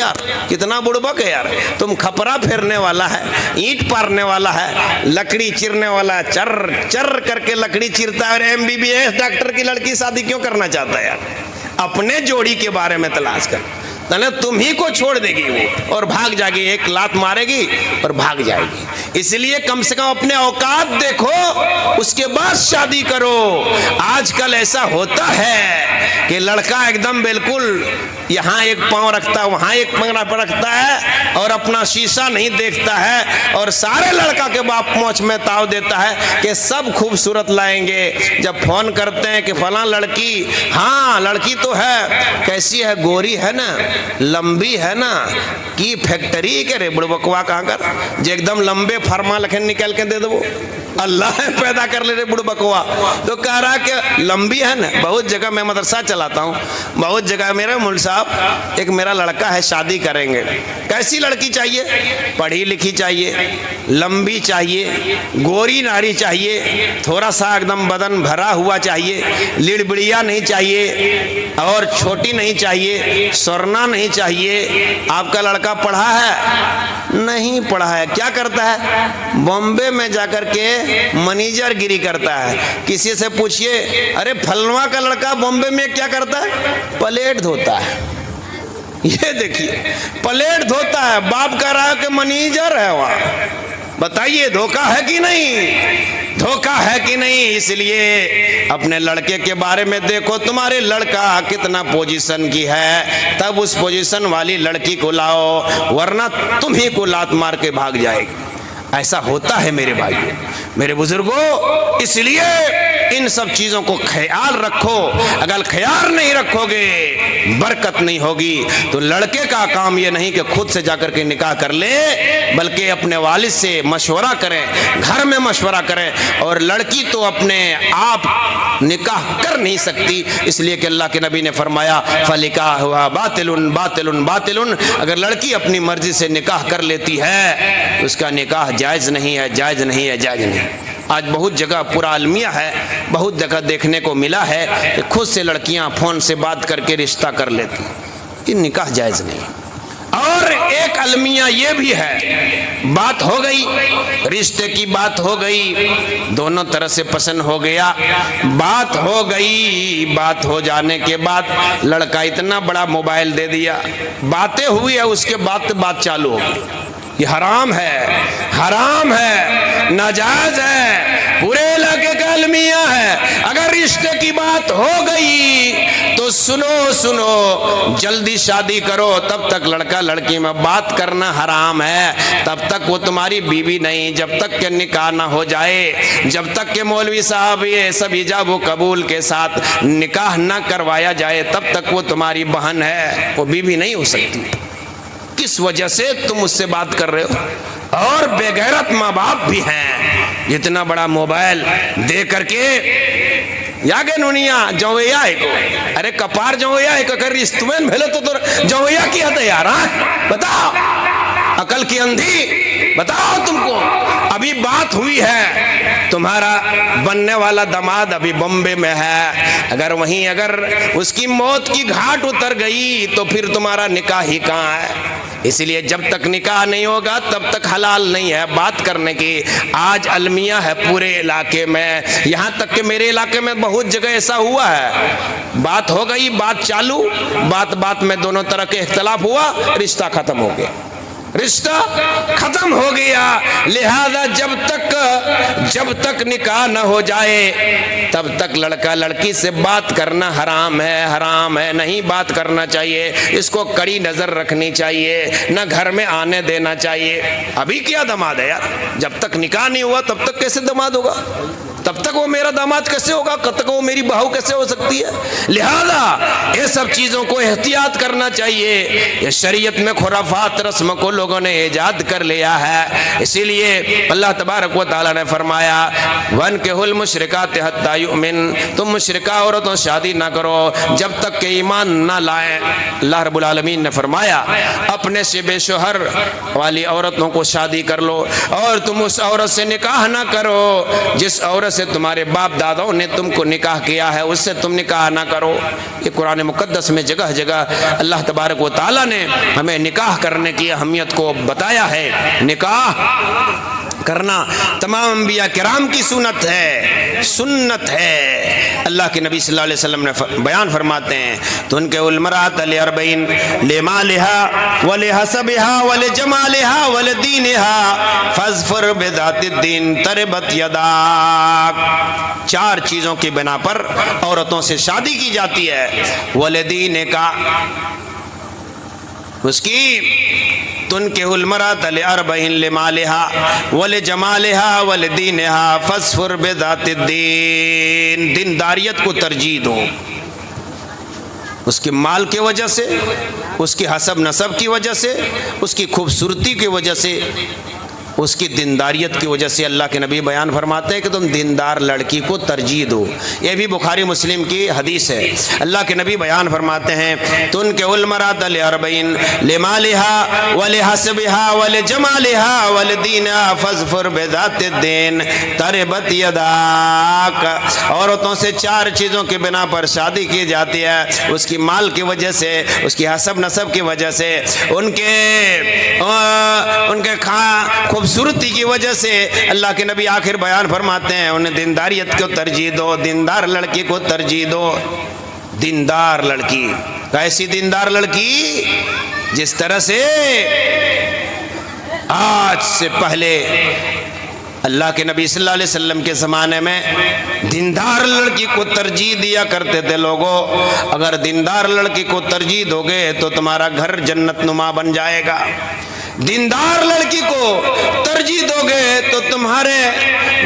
یار, کتنا بڑبک ہے یار. تم کھپرا پھیرنے والا ہے, اینٹ پارنے والا ہے, لکڑی چیرنے والا ہے, چر چر کر کے لکڑی چیرتا ہے, اور MBBS ڈاکٹر کی لڑکی شادی کیوں کرنا چاہتا ہے یار؟ اپنے جوڑی کے بارے میں تلاش کر. تم ہی کو چھوڑ دے گی وہ اور بھاگ جائے گی, ایک لات مارے گی اور بھاگ جائے گی. اس لیے کم سے کم اپنے اوقات دیکھو, اس کے بعد شادی کرو. آج کل ایسا ہوتا ہے کہ لڑکا ایک دم بالکل یہاں ایک پاؤں رکھتا ہے, وہاں ایک پاؤں رکھتا ہے, اور اپنا شیشہ نہیں دیکھتا ہے, اور سارے لڑکا کے باپ مونچھ میں تاؤ دیتا ہے کہ سب خوبصورت لائیں گے. جب فون کرتے ہیں کہ فلاں لڑکی, ہاں لڑکی تو ہے, کیسی ہے, گوری ہے نا, لمبی ہے نا, کی فیکٹری کے رے بڑبکوا کہاں کر جو ایک دم لمبے فرما لکھن نکل کے دے دو, اللہ پیدا کر لے رے بڑبکوا. تو کہہ رہا کہ لمبی ہے نا. بہت جگہ میں مدرسہ چلاتا ہوں, بہت جگہ میرے مول صاحب ایک میرا لڑکا ہے, شادی کریں گے. کیسی لڑکی چاہیے؟ پڑھی لکھی چاہیے, لمبی چاہیے, گوری ناری چاہیے, تھوڑا سا ایک دم بدن بھرا ہوا چاہیے, لڑبڑیا نہیں چاہیے, اور چھوٹی نہیں چاہیے, سورنا نہیں چاہیے. آپ کا لڑکا پڑھا ہے؟ نہیں پڑھا ہے. کیا کرتا ہے؟ بامبے میں جا کر کے منیجر گیری کرتا ہے. کسی سے پوچھئے, ارے پھلوا کا لڑکا بامبے میں کیا کرتا ہے؟ پلیٹ دھوتا ہے. یہ دیکھیے, پلیٹ دھوتا ہے, باپ کہہ رہا ہے کہ منیجر ہے وہاں. بتائیے دھوکہ ہے کہ نہیں؟ دھوکہ ہے کہ نہیں؟ اس لیے اپنے لڑکے کے بارے میں دیکھو, تمہارے لڑکا کتنا پوزیشن کی ہے, تب اس پوزیشن والی لڑکی کو لاؤ, ورنہ تم ہی کو لات مار کے بھاگ جائے گی. ایسا ہوتا ہے میرے بھائیو, میرے بزرگوں. اس لیے ان سب چیزوں کو خیال رکھو. اگر خیال نہیں رکھو گے برکت نہیں ہوگی. تو لڑکے کا کام یہ نہیں کہ خود سے جا کر کے نکاح کر لے, بلکہ اپنے والد سے مشورہ کریں, گھر میں مشورہ کریں. اور لڑکی تو اپنے آپ نکاح کر نہیں سکتی, اس لیے کہ اللہ کے نبی نے فرمایا فَلِکَاحُهَا بَاطِلٌ بَاطِلٌ بَاطِلٌ. اگر لڑکی اپنی مرضی سے نکاح کر لیتی ہے اس کا نکاح جائز نہیں ہے, جائز نہیں ہے, جائز نہیں. آج بہت جگہ پورا المیہ ہے, بہت جگہ دیکھنے کو ملا ہے کہ خود سے لڑکیاں فون سے بات کر کے رشتہ کر لیتی. یہ نکاح جائز نہیں. اور ایک المیہ یہ بھی ہے, بات ہو گئی, رشتے کی بات ہو گئی, دونوں طرح سے پسند ہو گیا, بات ہو گئی, بات ہو جانے کے بعد لڑکا اتنا بڑا موبائل دے دیا, باتیں ہوئی ہے, اس کے بعد بات چالو ہو گئی. یہ حرام ہے, حرام ہے, ناجائز ہے, پورے علاقے کا المیہ ہے. اگر رشتے کی بات ہو گئی تو سنو, جلدی شادی کرو. تب تک لڑکا لڑکی میں بات کرنا حرام ہے, تب تک وہ تمہاری بیوی نہیں, جب تک کہ نکاح نہ ہو جائے, جب تک کہ مولوی صاحب یہ سب ایجاب و قبول کے ساتھ نکاح نہ کروایا جائے, تب تک وہ تمہاری بہن ہے, وہ بیوی نہیں ہو سکتی. کس وجہ سے تم اس سے بات کر رہے ہو؟ اور بے غیرت ماں باپ بھی ہیں, اتنا بڑا موبائل دے کر کے یا کہ نونیا جویا ہے کو, ارے کپار جویا ہے کہ رستوین بھلے تو جویا کیا تھا یار. بتاؤ, عقل کی اندھی, بتاؤ تم کو. ابھی بات ہوئی ہے, تمہارا بننے والا داماد ابھی بمبے میں ہے, اگر اس کی موت کی گھاٹ اتر گئی تو پھر تمہارا نکاح ہی کہاں ہے. اس لیے جب تک نکاح نہیں ہوگا تب تک حلال نہیں ہے بات کرنے کی. آج المیہ ہے پورے علاقے میں, یہاں تک کہ میرے علاقے میں بہت جگہ ایسا ہوا ہے, بات ہو گئی, بات چالو, بات میں دونوں طرح کے اختلاف ہوا, رشتہ ختم ہو گیا, رشتہ ختم ہو گیا. لہذا جب تک نکاح نہ ہو جائے تب تک لڑکا لڑکی سے بات کرنا حرام ہے, حرام ہے, نہیں بات کرنا چاہیے. اس کو کڑی نظر رکھنی چاہیے, نہ گھر میں آنے دینا چاہیے. ابھی کیا داماد ہے یار, جب تک نکاح نہیں ہوا تب تک کیسے داماد ہوگا, تب تک وہ میرا داماد کیسے ہوگا, کب تک وہ میری بہو کیسے ہو سکتی ہے. لہذا یہ سب چیزوں کو احتیاط کرنا چاہیے. یہ شریعت میں خرافات رسم کو لوگوں نے ایجاد کر لیا ہے. اسی لیے اللہ تبارک و تعالی نے فرمایا وَانْكِحُوا الْمُشْرِكَاتِ حَتَّى يُؤْمِنْ, تم مشرکہ عورتوں شادی نہ کرو جب تک کہ ایمان نہ لائیں. اللہ رب العالمین نے فرمایا اپنے سے بے شوہر والی عورتوں کو شادی کر لو, اور تم اس عورت سے نکاح نہ کرو جس عورت سے تمہارے باپ داداؤں نے تم کو نکاح کیا ہے اس سے تم نکاح نہ کرو۔ یہ قرآن مقدس میں جگہ جگہ اللہ تبارک و تعالیٰ نے ہمیں نکاح کرنے کی اہمیت کو بتایا ہے۔ نکاح کرنا تمام انبیاء کرام کی سنت ہے۔ اللہ کے نبی صلی اللہ علیہ وسلم نے بیان فرماتے ہیں تو ان کے المرات لاربعین لمالها ولحسبها ولجمالها ولدینها فاظفر بذات الدین تربت یداک۔ 4 چیزوں کی بنا پر عورتوں سے شادی کی جاتی ہے۔ ولدین کا اس کی تنکح المرأة لأربعین لمالها ولجمالها ولدینها فاظفر بذات الدین۔ دینداریت کو ترجیح دو، اس کے مال کی وجہ سے، اس کی حسب نسب کی وجہ سے، اس کی خوبصورتی کی وجہ سے، اس کی دینداریت کی وجہ سے اللہ کے نبی بیان فرماتے ہیں کہ تم دیندار لڑکی کو ترجیح دو۔ یہ بھی بخاری مسلم کی حدیث ہے۔ اللہ کے نبی بیان فرماتے ہیں تنکح المرأة لأربعین لمالها ولحسبها ولجمالها ولدینها فاظفر بذات الدین تربت یداک۔ عورتوں سے 4 چیزوں کی بنا پر شادی کی جاتی ہے، اس کی مال کی وجہ سے، اس کی حسب نسب کی وجہ سے، ان کے خوبصورتی کی وجہ سے۔ اللہ کے نبی آخر بیان فرماتے ہیں انہیں دینداریت کو ترجیح دو، دیندار لڑکی کو ترجیح دو۔ دیندار لڑکی، کیسی دیندار لڑکی؟ جس طرح سے آج سے پہلے اللہ کے نبی صلی اللہ علیہ وسلم کے زمانے میں دیندار لڑکی کو ترجیح دیا کرتے تھے لوگوں۔ اگر دیندار لڑکی کو ترجیح دو گے تو تمہارا گھر جنت نما بن جائے گا۔ دیندار لڑکی کو ترجیح دو گے تو تمہارے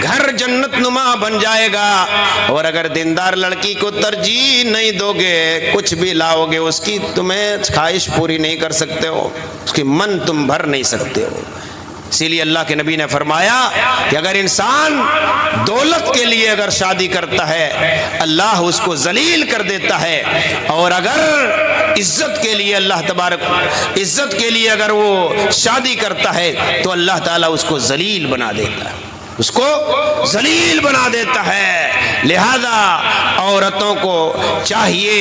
گھر جنت نما بن جائے گا، اور اگر دیندار لڑکی کو ترجیح نہیں دو گے، کچھ بھی لاؤ گے اس کی تمہیں خواہش پوری نہیں کر سکتے ہو، اس کی من تم بھر نہیں سکتے ہو۔ اسی لیے اللہ کے نبی نے فرمایا کہ اگر انسان دولت کے لیے اگر شادی کرتا ہے اللہ اس کو ذلیل کر دیتا ہے، اور اگر عزت کے لیے اللہ تبارک عزت کے لیے اگر وہ شادی کرتا ہے تو اللہ تعالیٰ اس کو ذلیل بنا دیتا ہے، اس کو ذلیل بنا دیتا ہے۔ لہذا عورتوں کو چاہیے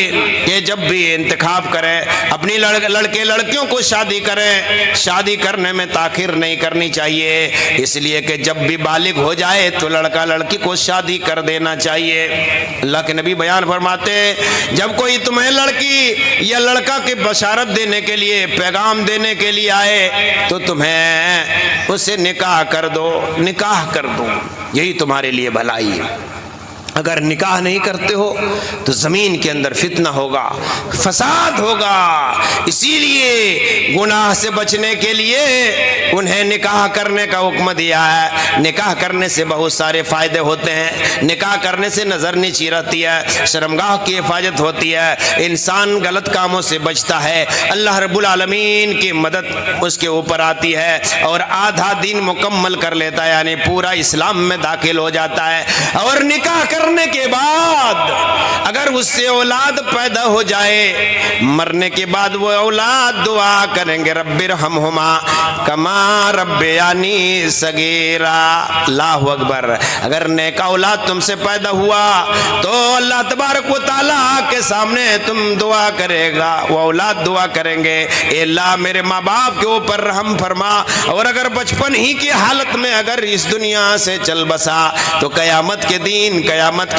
کہ جب بھی انتخاب کریں اپنی لڑکے لڑکیوں کو شادی کریں، شادی کرنے میں تاخیر نہیں کرنی چاہیے، اس لیے کہ جب بھی بالغ ہو جائے تو لڑکا لڑکی کو شادی کر دینا چاہیے۔ اللہ کے نبی بیان فرماتے ہیں جب کوئی تمہیں لڑکی یا لڑکا کی بشارت دینے کے لیے، پیغام دینے کے لیے آئے تو تمہیں اسے نکاح کر دو، نکاح کر دو، یہی تمہارے لیے بھلائی ہے۔ اگر نکاح نہیں کرتے ہو تو زمین کے اندر فتنہ ہوگا، فساد ہوگا۔ اسی لیے گناہ سے بچنے کے لیے انہیں نکاح کرنے کا حکم دیا ہے۔ نکاح کرنے سے بہت سارے فائدے ہوتے ہیں۔ نکاح کرنے سے نظر نیچی رہتی ہے، شرمگاہ کی حفاظت ہوتی ہے، انسان غلط کاموں سے بچتا ہے، اللہ رب العالمین کی مدد اس کے اوپر آتی ہے، اور آدھا دین مکمل کر لیتا ہے، یعنی پورا اسلام میں داخل ہو جاتا ہے۔ اور نکاح کرنے کے بعد اگر اس سے اولاد پیدا ہو جائے، مرنے کے بعد وہ اولاد دعا کریں گے رب ارحمہما کما ربیانی صغیرا۔ اللہ اکبر۔ اگر نیک اولاد تم سے پیدا ہوا تو اللہ تبارک و تعالیٰ کے سامنے تم دعا کرے گا، وہ اولاد دعا کریں گے اے اللہ میرے ماں باپ کے اوپر رحم فرما۔ اور اگر بچپن ہی کی حالت میں اگر اس دنیا سے چل بسا تو قیامت کے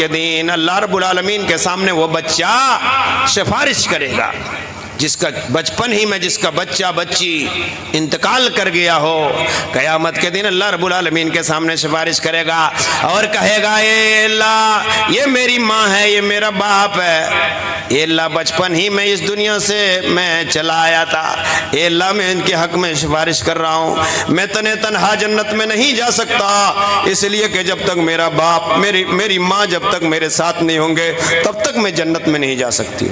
دن اللہ رب العالمین کے سامنے وہ بچہ سفارش کرے گا، جس کا بچپن ہی میں جس کا بچہ بچی انتقال کر گیا ہو، قیامت کے دن اللہ رب العالمین کے سامنے سفارش کرے گا اور کہے گا اے اللہ یہ میری ماں ہے، یہ میرا باپ ہے، اے اللہ بچپن ہی میں اس دنیا سے میں چلا آیا تھا، اے اللہ میں ان کے حق میں سفارش کر رہا ہوں، میں تنہا جنت میں نہیں جا سکتا، اس لیے کہ جب تک میرا باپ میری ماں جب تک میرے ساتھ نہیں ہوں گے تب تک میں جنت میں نہیں جا سکتی۔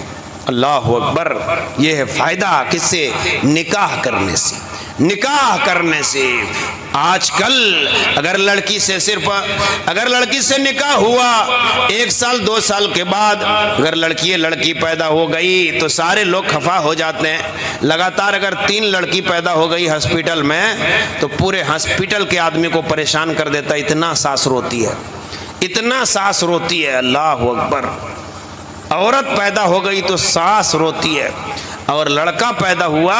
اللہ اکبر۔ یہ ہے فائدہ کس سے؟ نکاح کرنے سے۔ نکاح کرنے سے آج کل اگر لڑکی سے نکاح ہوا 1 سال 2 سال کے بعد اگر لڑکی پیدا ہو گئی تو سارے لوگ خفا ہو جاتے ہیں۔ لگاتار اگر 3 لڑکی پیدا ہو گئی ہاسپٹل میں تو پورے ہاسپٹل کے آدمی کو پریشان کر دیتا ہے، اتنا ساس روتی ہے، اتنا سانس روتی ہے، اللہ اکبر. عورت پیدا ہو گئی تو سانس روتی ہے، اور لڑکا پیدا ہوا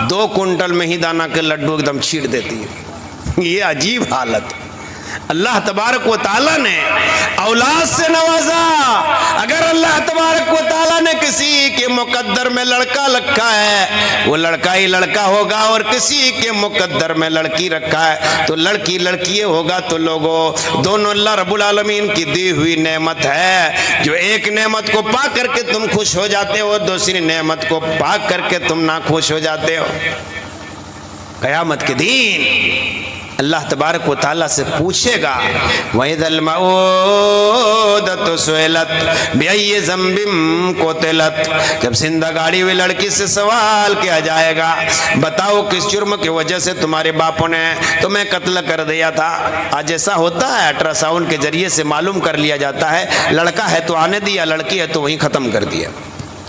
2 کنٹل میں ہی دانہ کے لڈو ایک دم چھیڑ دیتی ہے. یہ عجیب حالت. اللہ تبارک و تعالیٰ نے اولاد سے نوازا. اگر اللہ تبارک و تعالیٰ نے کسی کے مقدر میں لڑکا رکھا ہے وہ لڑکا ہی لڑکا ہوگا، اور کسی کے مقدر میں لڑکی رکھا ہے تو لڑکی لڑکی ہوگا. تو لوگوں، دونوں اللہ رب العالمین کی دی ہوئی نعمت ہے. جو ایک نعمت کو پا کر کے تم خوش ہو جاتے ہو، دوسری نعمت کو پا کر کے تم نہ خوش ہو جاتے ہو. قیامت کے دن اللہ تبارک و تعالیٰ سے پوچھے گا وَإِذَا الْمَوْءُودَةُ سُئِلَتْ بِأَيِّ ذَنبٍ قُتِلَتْ. جب زندہ گاڑی ہوئی لڑکی سے سوال کیا جائے گا، بتاؤ کس جرم کی وجہ سے تمہارے باپوں نے تمہیں قتل کر دیا تھا. آج ایسا ہوتا ہے، الٹرا ساؤنڈ کے ذریعے سے معلوم کر لیا جاتا ہے، لڑکا ہے تو آنے دیا، لڑکی ہے تو وہیں ختم کر دیا.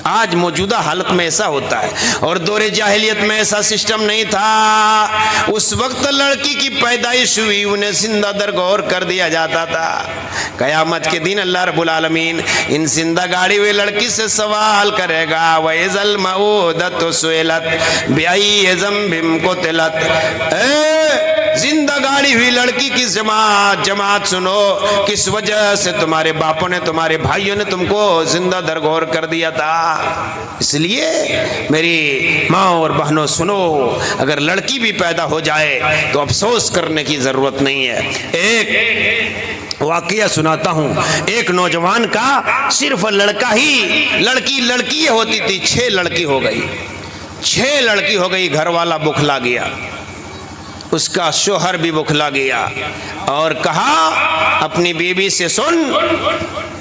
آج موجودہ حالت میں ایسا ہوتا ہے، اور دور جاہلیت میں ایسا سسٹم نہیں تھا. اس وقت لڑکی کی پیدائش ہوئی انہیں زندہ درگور کر دیا جاتا تھا. قیامت کے دن اللہ رب العالمین ان زندہ گاڑی ہوئی لڑکی سے سوال کرے گا وَإِذَا الْمَوْءُودَةُ سُئِلَتْ بِأَيِّ ذَنبٍ قُتِلَتْ. زندہ گاڑی ہوئی لڑکی کی جماعت سنو، کس وجہ سے تمہارے باپوں نے، تمہارے بھائیوں نے تم کو زندہ درگور کر دیا تھا. اس لیے میری ماں اور بہنوں سنو، اگر لڑکی بھی پیدا ہو جائے تو افسوس کرنے کی ضرورت نہیں ہے. ایک واقعہ سناتا ہوں. ایک نوجوان کا صرف لڑکا ہی، لڑکی ہوتی تھی، 6 لڑکی ہو گئی. 6 لڑکی ہو گئی. گھر والا بکھلا گیا، اس کا شوہر بھی بکھلا گیا، اور کہا اپنی بیوی سے سن،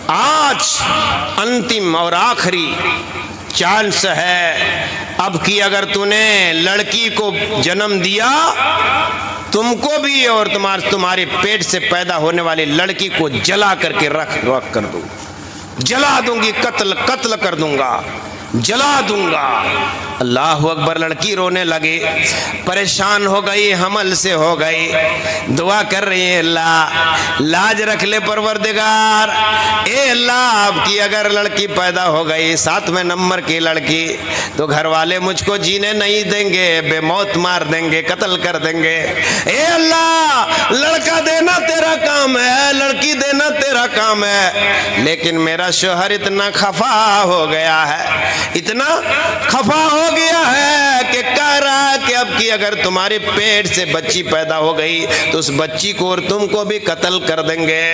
آج انتم اور آخری چانس ہے. اب کی اگر تو نے لڑکی کو جنم دیا، تم کو بھی اور تمہارے پیٹ سے پیدا ہونے والی لڑکی کو جلا کر کے رکھ کر دوں، جلا دوں گی، قتل کر دوں گا، جلا دوں گا. اللہ اکبر. لڑکی رونے لگی، پریشان ہو گئی، حمل سے ہو گئی، دعا کر رہی ہے اللہ لاج رکھ لے پروردگار. اے اللہ، آپ کی اگر لڑکی پیدا ہو گئی 7ویں نمبر کی لڑکی، تو گھر والے مجھ کو جینے نہیں دیں گے، بے موت مار دیں گے، قتل کر دیں گے. اے اللہ، لڑکا دینا تیرا کام ہے، لڑکی دینا تیرا کام ہے، لیکن میرا شوہر اتنا خفا ہو گیا ہے، اتنا خفا ہو گیا ہے کہ کہہ رہا ہے کہ اب کی اگر تمہارے پیٹ سے بچی پیدا ہو گئی تو اس بچی کو اور تم کو بھی قتل کر دیں گے.